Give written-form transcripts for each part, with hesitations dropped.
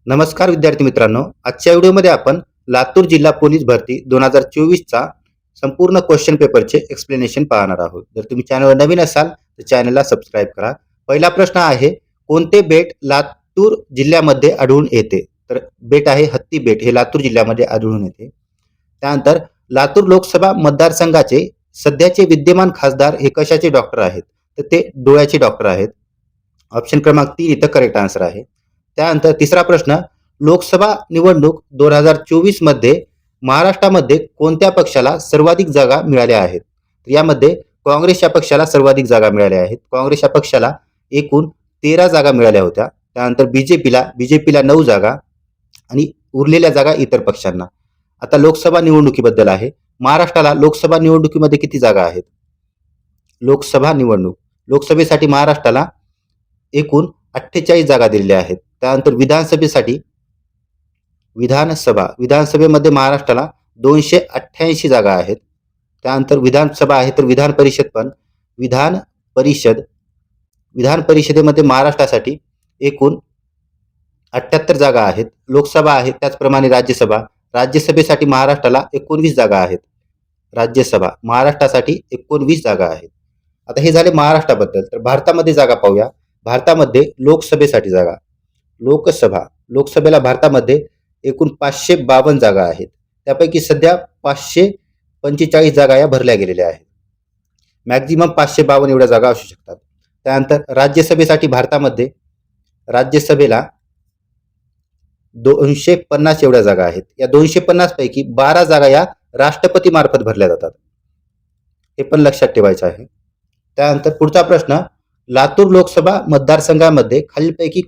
नमस्कार विद्यार्थी मित्रांनो, आजच्या व्हिडिओमध्ये आपण लातूर जिल्हा पोलीस भरती 2024चा संपूर्ण क्वेश्चन पेपरचे एक्सप्लेनेशन पाहणार आहोत. जर तुम्ही चॅनलवर नवीन असाल तर चॅनलला सबस्क्राईब करा. पहिला प्रश्न आहे, कोणते बेट लातूर जिल्ह्यामध्ये आढळून येते? तर बेट आहे हत्ती बेट, हे लातूर जिल्ह्यामध्ये आढळून येते. त्यानंतर लातूर लोकसभा मतदारसंघाचे सध्याचे विद्यमान खासदार हे कशाचे डॉक्टर आहेत? तर ते डोळ्याचे डॉक्टर आहेत. ऑप्शन क्रमांक 3 इथं करेक्ट आन्सर आहे. त्यानंतर तिसरा प्रश्न, लोकसभा निवडणूक 2024 मध्ये महाराष्ट्रामध्ये कोणत्या पक्षाला सर्वाधिक जागा मिळाल्या आहेत? यामध्ये काँग्रेस या पक्षाला सर्वाधिक जागा मिळाल्या आहेत. काँग्रेस या पक्षाला एकूण 13 जागा मिळाल्या होत्या. त्यानंतर बीजेपीला 9 जागा आणि उरलेल्या जागा इतर पक्षांना. आता लोकसभा निवडणुकीबद्दल आहे. महाराष्ट्राला लोकसभा निवडणुकीमध्ये किती जागा आहेत? लोकसभेसाठी महाराष्ट्राला एकूण 48 जागा दिलेल्या आहेत. त्यानंतर विधानसभेमध्ये महाराष्ट्राला 288 जागा आहेत. त्यानंतर विधानसभा आहे तर विधान परिषदेमध्ये महाराष्ट्रासाठी एकूण 78 जागा आहेत. लोकसभा आहे, त्याचप्रमाणे राज्यसभेसाठी महाराष्ट्राला 19 जागा आहेत. महाराष्ट्रासाठी 19 जागा आहेत. आता हे झाले महाराष्ट्राबद्दल. तर भारतामध्ये जागा पाहूया. भारतामध्ये लोकसभेला भारतामध्ये एकूण 552 जागा आहेत. त्यापैकी सध्या 545 जागा या भरल्या गेलेल्या आहेत. मॅक्झिमम 552 एवढ्या जागा असू शकतात. त्यानंतर राज्यसभेला 250 एवढ्या जागा आहेत. या 250 पैकी 12 जागा या राष्ट्रपती मार्फत भरल्या जातात. हे पण लक्षात ठेवायचं आहे. त्यानंतर पुढचा प्रश्न, लातूर लोकसभा मतदारसंघामध्ये खालीलपैकी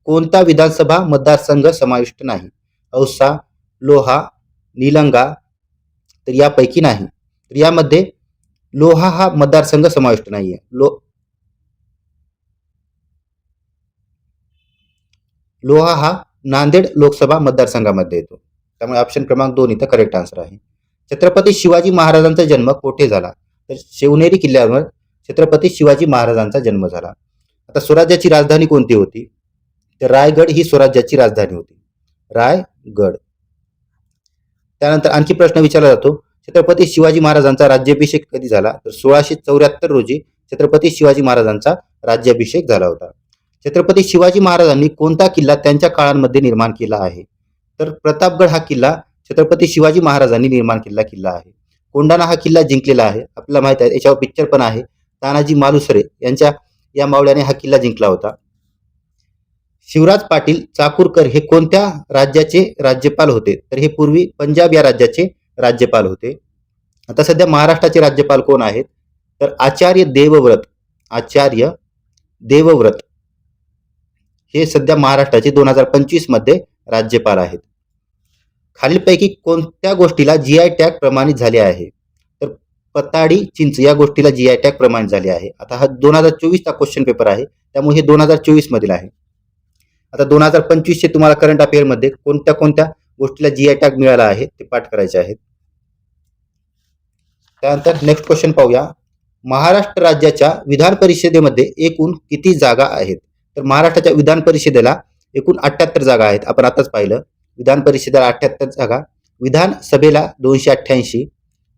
कोणता विधानसभा मतदारसंघ समाविष्ट नाही? औसा, लोहा, निलंगा. तर यापैकी नाही. तर यामध्ये लोहा हा मतदारसंघ समाविष्ट नाहीये. लोहा हा नांदेड लोकसभा मतदारसंघामध्ये येतो. त्यामुळे ऑप्शन क्रमांक 2 इथं करेक्ट आन्सर आहे. छत्रपती शिवाजी महाराजांचा जन्म कोठे झाला? तर शिवनेरी किल्ल्यावर छत्रपती शिवाजी महाराजांचा जन्म झाला. आता स्वराज्याची राजधानी कोणती होती? तर रायगड ही स्वराज्याची राजधानी होती. रायगड. त्यानंतर आणखी प्रश्न विचारला जातो, छत्रपती शिवाजी महाराजांचा राज्याभिषेक कधी झाला? तर 1674 रोजी छत्रपती शिवाजी महाराजांचा राज्याभिषेक झाला होता. छत्रपती शिवाजी महाराजांनी कोणता किल्ला त्यांच्या काळामध्ये निर्माण केला आहे? तर प्रतापगड हा किल्ला छत्रपती शिवाजी महाराजांनी निर्माण केलेला किल्ला आहे. कोंढाणा हा किल्ला जिंकलेला आहे. आपल्याला माहित आहे, याच्यावर पिक्चर पण आहे. तानाजी मालुसरे यांच्या या मावळ्याने हा किल्ला जिंकला होता. शिवराज पाटील चाकूरकर हे कोणत्या राज्याचे राज्यपाल होते? तर हे पूर्वी पंजाब या राज्याचे राज्यपाल होते. आता सध्या महाराष्ट्राचे राज्यपाल कोण आहेत? तर आचार्य देवव्रत हे सध्या महाराष्ट्राचे 2025 मध्ये राज्यपाल आहेत. खालीलपैकी कोणत्या गोष्टीला जीआय टॅग प्रमाणित झाले आहे? तर पताडी चिंच या गोष्टीला जीआय टॅग प्रमाणित झाले आहे. आता हा 2024 चा क्वेश्चन पेपर आहे, त्यामुळे हे 2024 मधील आहे. आता 2025 चे तुम्हाला करंट अफेअर मध्ये कोणत्या कोणत्या गोष्टीला जीआय टॅग मिळाला आहे ते पाठ करायचे आहेत. त्यानंतर नेक्स्ट क्वेश्चन पाहूया. महाराष्ट्र राज्याच्या विधान परिषदेमध्ये एकूण किती जागा आहेत? तर महाराष्ट्राच्या विधान परिषदेला एकूण 78 जागा आहेत. आपण आताच पाहिलं, विधान परिषदेला 78 जागा, विधानसभेला 288,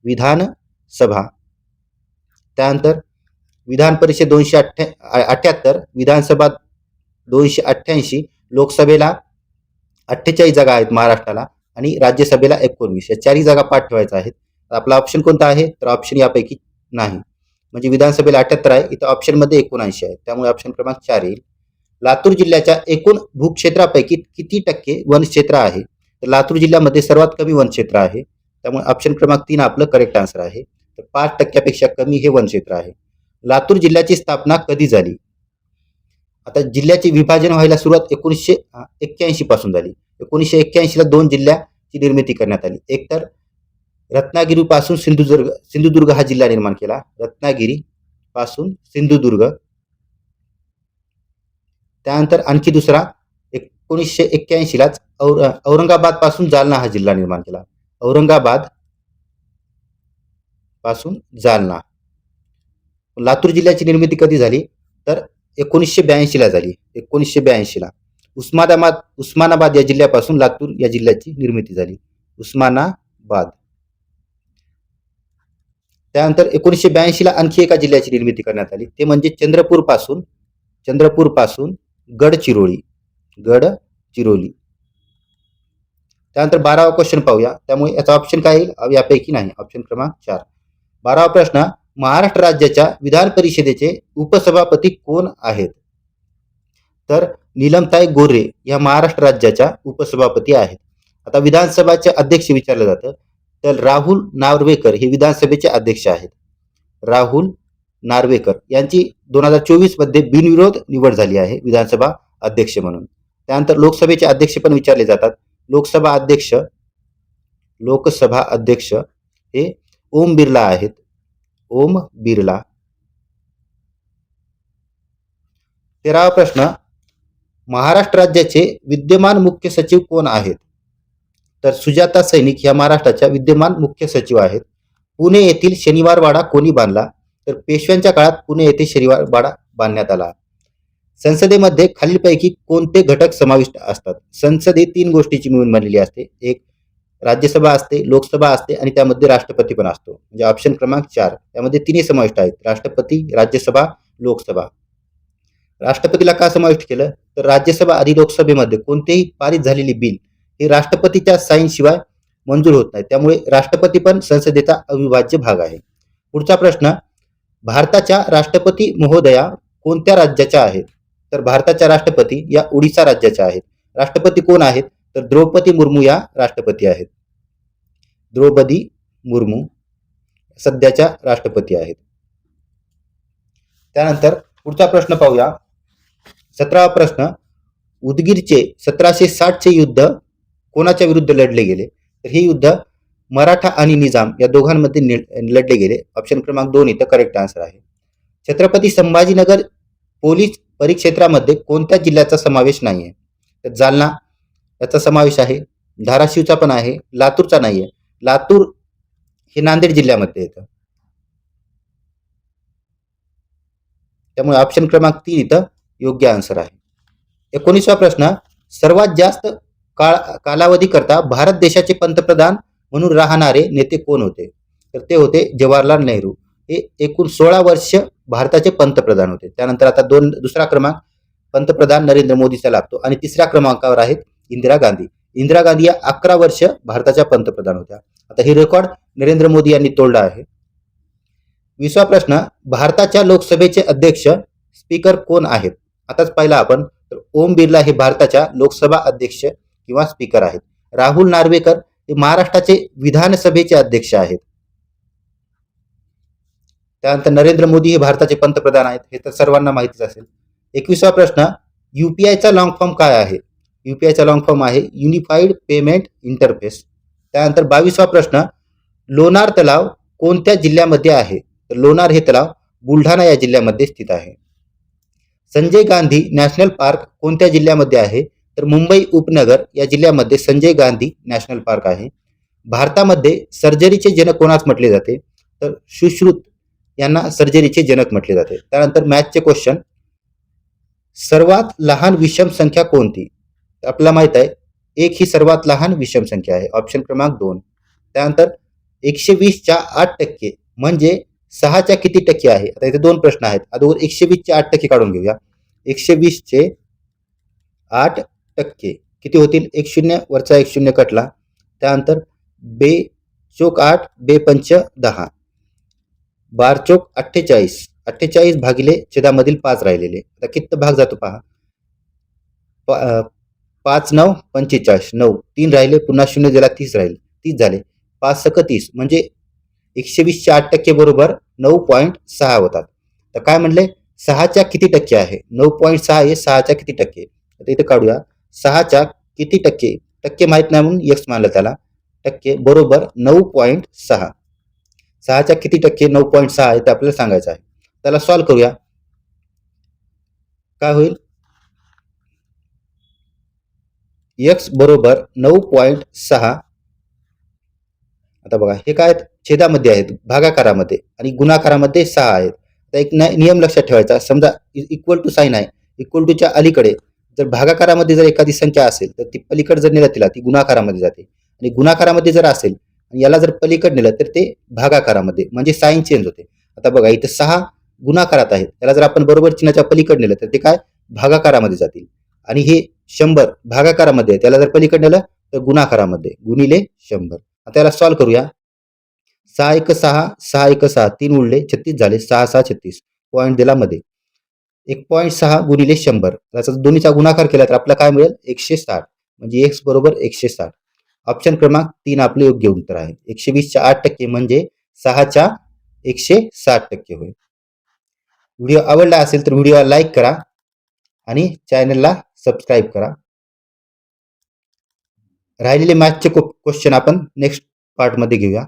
विधानसभा. त्यानंतर विधान परिषद 278, विधानसभा 288, लोकसभेला 48 जागा आहेत महाराष्ट्राला आणि राज्यसभेला 19. या चारही जागा पाठ ठेवायच्या आहेत. आपला ऑप्शन कोणता आहे? तर ऑप्शन यापैकी नाही. म्हणजे विधानसभेला 78 आहे, इथं ऑप्शन मध्ये 79 आहे. त्यामुळे ऑप्शन क्रमांक 4 येईल. लातूर जिल्ह्याच्या एकूण भूक्षेत्रापैकी किती टक्के वनक्षेत्र आहे? तर लातूर जिल्ह्यामध्ये सर्वात कमी वनक्षेत्र आहे. त्यामुळे ऑप्शन क्रमांक 3 आपलं करेक्ट आन्सर आहे. तर 5% कमी हे वनक्षेत्र आहे. लातूर जिल्ह्याची स्थापना कधी झाली? आता जिल्ह्याचे विभाजन व्हायला सुरुवात 1981 पासून झाली. 1981 ला 2 जिल्ह्याची निर्मिती करण्यात आली. एक तर रत्नागिरी पासून सिंधुदुर्ग हा जिल्हा निर्माण केला. रत्नागिरी पासून सिंधुदुर्ग. त्यानंतर आणखी दुसरा 1981 लाच औरंगाबाद पासून जालना हा जिल्हा निर्माण केला. औरंगाबाद पासून जालना. लातूर जिल्ह्याची निर्मिती कधी झाली? तर 1982 ला झाली. 1982 ला. उस्मानाबाद या जिल्ह्यापासून लातूर या जिल्ह्याची निर्मिती झाली. उस्मानाबाद. त्यानंतर 1982 ला आणखी एका जिल्ह्याची निर्मिती करण्यात आली, ते म्हणजे चंद्रपूर पासून गडचिरोली. त्यानंतर 12वा क्वेश्चन पाहूया. त्यामुळे याचा ऑप्शन काय येईल? यापैकी नाही. ऑप्शन क्रमांक 4. 12वा प्रश्न, महाराष्ट्र राज्याच्या विधान परिषदेचे उपसभापती कोण आहेत? तर नीलमताई गोरे या महाराष्ट्र राज्याच्या उपसभापती आहेत. आता विधानसभाचे अध्यक्ष विचारलं जातं, तर राहुल नार्वेकर हे विधानसभेचे अध्यक्ष आहेत. राहुल नार्वेकर यांची 2024 मध्ये बिनविरोध निवड झाली आहे विधानसभा अध्यक्ष म्हणून. त्यानंतर लोकसभेचे अध्यक्ष पण विचारले जातात. लोकसभा अध्यक्ष हे ओम बिर्ला आहेत. ओम बिर्ला. 13वा प्रश्न, महाराष्ट्र राज्याचे विद्यमान मुख्य सचिव कोण आहेत? तर सुजाता सैनिक या महाराष्ट्राच्या विद्यमान मुख्य सचिव आहेत. पुणे येथील शनिवार वाडा कोणी बांधला? तर पेशव्यांच्या काळात पुणे येथे शनिवार वाडा बांधण्यात आला. संसदेमध्ये खालीलपैकी कोणते घटक समाविष्ट असतात? संसद ही 3 गोष्टीची मिळून बनलेली असते. एक राज्यसभा असते, लोकसभा असते आणि त्यामध्ये राष्ट्रपती पण असतो. म्हणजे ऑप्शन क्रमांक 4 यामध्ये तिन्ही समाविष्ट आहेत. राष्ट्रपती, राज्यसभा, लोकसभा. राष्ट्रपतीला का समाविष्ट केलं? तर राज्यसभा आणि लोकसभेमध्ये कोणतेही पारित झालेली बिल हे राष्ट्रपतीच्या साईन शिवाय मंजूर होत नाही. त्यामुळे राष्ट्रपती पण संसदेचा अविभाज्य भाग आहे. पुढचा प्रश्न, भारताच्या राष्ट्रपती महोदया कोणत्या राज्याच्या आहेत? तर भारताच्या राष्ट्रपती या ओडिशा राज्याच्या आहेत. राष्ट्रपती कोण आहेत? तर द्रौपदी मुर्मू या राष्ट्रपती आहेत. द्रौपदी मुर्मू सध्याच्या राष्ट्रपती आहेत. त्यानंतर पुढचा प्रश्न पाहूया. 17वा प्रश्न, उदगीरचे 1760 युद्ध कोणाच्या विरुद्ध लढले गेले? तर हे युद्ध मराठा आणि निजाम या दोघांमध्ये लढले गेले. ऑप्शन क्रमांक 2 इथं करेक्ट आन्सर आहे. छत्रपती संभाजीनगर पोलीस परिक्षेत्रामध्ये कोणत्या जिल्ह्याचा समावेश नाही आहे? तर जालना याचा समावेश आहे. धाराशिवचा पण आहे, लातूरचा नाहीये. लातूर हे नांदेड जिल्ह्यामध्ये येतं. त्यामुळे ऑप्शन क्रमांक 3 इथं योग्य आन्सर आहे. 19वा प्रश्न, सर्वात जास्त कालावधी करता भारत देशाचे पंतप्रधान म्हणून राहणारे नेते कोण होते? तर ते होते जवाहरलाल नेहरू. हे एकूण 16 वर्ष भारताचे पंतप्रधान होते. त्यानंतर आता दुसरा क्रमांक पंतप्रधान नरेंद्र मोदीचा लागतो आणि तिसऱ्या क्रमांकावर आहेत इंदिरा गांधी. इंदिरा गांधी या 11 वर्ष भारताच्या पंतप्रधान होत्या. आता हे रेकॉर्ड नरेंद्र मोदी यांनी तोडला आहे. 20वा प्रश्न, भारताच्या लोकसभेचे अध्यक्ष स्पीकर कोण आहेत? आताच पाहिला आपण, तर ओम बिर्ला हे भारताच्या लोकसभा अध्यक्ष किंवा स्पीकर आहेत. राहुल नार्वेकर हे महाराष्ट्राचे विधानसभेचे अध्यक्ष आहेत. त्यानंतर नरेंद्र मोदी हे भारताचे पंतप्रधान आहेत. हे तर सर्वांना माहितीच असेल. 21वा प्रश्न, यूपीआयचा लॉंग फॉर्म काय आहे? यूपीआयचा लॉंग फॉर्म आहे युनिफाईड पेमेंट इंटरफेस. त्यानंतर 22वा प्रश्न, लोणार तलाव कोणत्या जिल्ह्यामध्ये आहे? तर लोणार हे तलाव बुलढाणा या जिल्ह्यामध्ये स्थित आहे. संजय गांधी नॅशनल पार्क कोणत्या जिल्ह्यामध्ये आहे? तर मुंबई उपनगर या जिल्ह्यामध्ये संजय गांधी नॅशनल पार्क आहे. भारतामध्ये सर्जरीचे जनक कोणास म्हटले जाते? तर सुश्रुत यांना सर्जरीचे जनक म्हटले जाते. त्यानंतर मॅथचे क्वेश्चन, सर्वात लहान विषम संख्या कोणती? आपल्याला माहित आहे 1 ही सर्वात लहान विषम संख्या आहे. ऑप्शन क्रमांक 2. त्यानंतर 120च्या 8% म्हणजे 6च्या किती टक्के आहे? आता इथे 2 प्रश्न आहेत. अगोदर 120चे 8% काढून घेऊया. 120चे 8% किती होतील? 1 0 वरचा 1 0 कटला. त्यानंतर 2 चोक 8 2 पंच 10 12 चोक 48 48 भागिले छेदामधील 5 राहिलेले. आता किती भाग जातो पहा. 5 9 45 9 3 राहिले, पुन्हा 0 दिला 30 राहिले, 30 झाले. 5 सक 30 म्हणजे 120च्या 8% बरोबर 9.6 होतात. तर काय म्हणले? 6च्या किती टक्के आहे? 9.6 हे 6च्या किती टक्के? आता इथे काढूया. 6च्या किती टक्के? टक्के माहित नाही म्हणून x मानलं त्याला. टक्के बरोबर 9.6. 6च्या किती टक्के? 9.6 आहे ते आपल्याला सांगायचं आहे. त्याला सॉल्व्ह करूया. काय होईल? x बरोबर 9.6. आता बघा हे काय आहेत? छेदामध्ये आहेत, भागाकारामध्ये आणि गुणाकारामध्ये 6 आहेत. तर एक नियम लक्षात ठेवायचा. समजा इक्वल टू साइन आहे, इक्वल टूच्या अलीकडे जर भागाकारामध्ये जर एखादी संख्या असेल तर ती पलीकडे जर नेलं तिला ती गुणाकारामध्ये जाते आणि गुणाकारामध्ये जर असेल आणि याला जर पलीकडे नेलं तर ते भागाकारामध्ये म्हणजे साईन चेंज होते. आता बघा इथं 6 गुणाकारात आहेत, त्याला जर आपण बरोबर चिन्हाच्या पलीकडे नेलं तर ते काय भागाकारामध्ये जातील आणि हे 100 भागाकारामध्ये आहे, त्याला जर पलीकडे नेलं तर गुणाकारामध्ये गुणिले 100. आता याला सॉल्व्ह करूया. 6 एक 6, 6 एक 6, 3 उरले 36 झाले, 6 6 36 पॉईंट दिला मध्ये. 1.6 गुणिले 100 त्याचा दोन्हीचा गुणाकार केला तर आपल्याला काय मिळेल 160 म्हणजे x बरोबर 160. ऑप्शन क्रमांक 3 आपले योग्य उत्तर आहे. 120च्या 8% म्हणजे 6च्या 160% होईल. व्हिडिओ आवडला असेल तर व्हिडिओला लाईक करा आणि चॅनलला सबस्क्राईब करा. राहिलेले मॅथचे क्वेश्चन आपण नेक्स्ट पार्टमध्ये घेऊया.